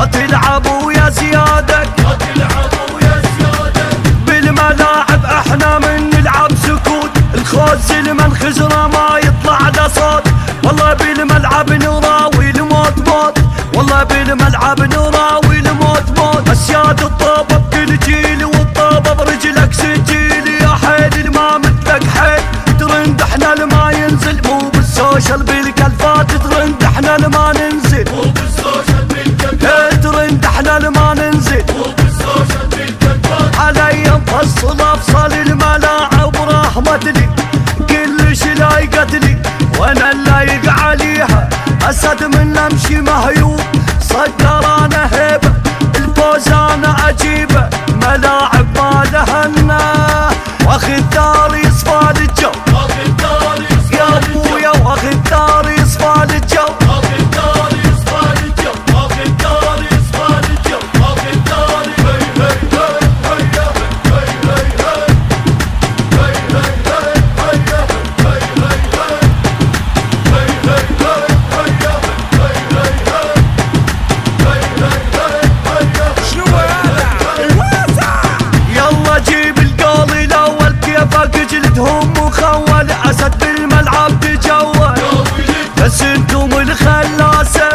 لا تلعبوا يا زيادك، لا تلعبوا يا زيادك. بالملاعب احنا من نلعب سكوت، الخوز لمن خزره ما يطلع له صوت. والله بالملعب نراوي الموت موت، والله بالملعب نراوي الموت موت. اسياد الطوبه بكل جيل والطوبه برجلك سجيل، يا حيل ما مثلك حيل. ترند احنا لما ينزل مو بالسوشيال بالكلفات، ترند احنا لما ننزل مو بالسوشيال بالكلفات، ترند احنا لما ننزل مو بالسوشيال بالكلفات. علي مفصل افصل الملاعب ورحمتني كلش لايقت لي، وانا اللايق عليها اسد من امشي مهيوب. صدر انا هيبه الفوز انا اجيبه، ملاعب ما لهنا واخذ داري يصفى الجو. واخذ داري يصفى يا ابويا واخذ داري يصفى الجو. واخذ داري يصفى الجو. واخذ داري يصفى الجو. واخذ داري هي هي هي هي هي هي شنو هذا الواسع؟ يلا جيب القول الاول كيفك جلدهم مخول، اسد بالملعب تجول بس انتم الخلاسه.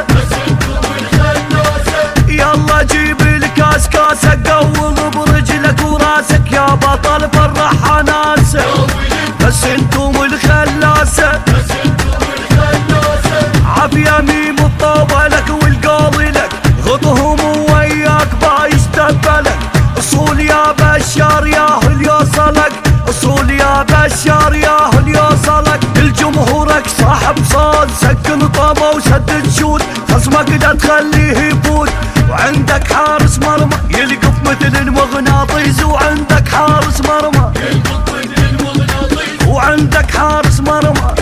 يلا جيب الكاس كاسه قول برجلك وراسك، يا بطل فرح ناسه بس انتم الخلاسه. عافيه ميم الطوبه لك والقول لك، غطهم وياك بايستقبلك. اصول يا بشار ياهل يوصلك، اصول يا بشار ياهل يوصلك. الجمهورك صاحب صوت سكن طوبه وسدد شوت، خصمك لا تخليه يفوت. وعندك حارس مرمى يلقف مثل المغناطيس، وعندك حارس مرمى وعندك حارس مرمى.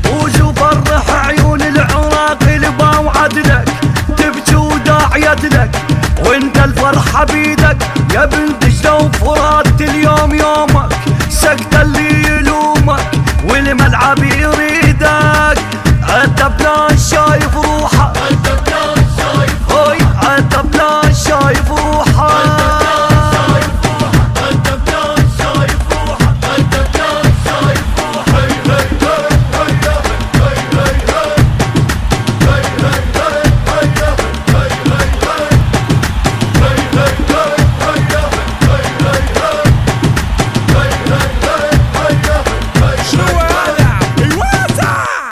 فوز وفرح عيون العراق البا وعدلك، تبكي وداعيت لك وانت الفرحه بيدك. يا بنت شلون فرات اليوم يوم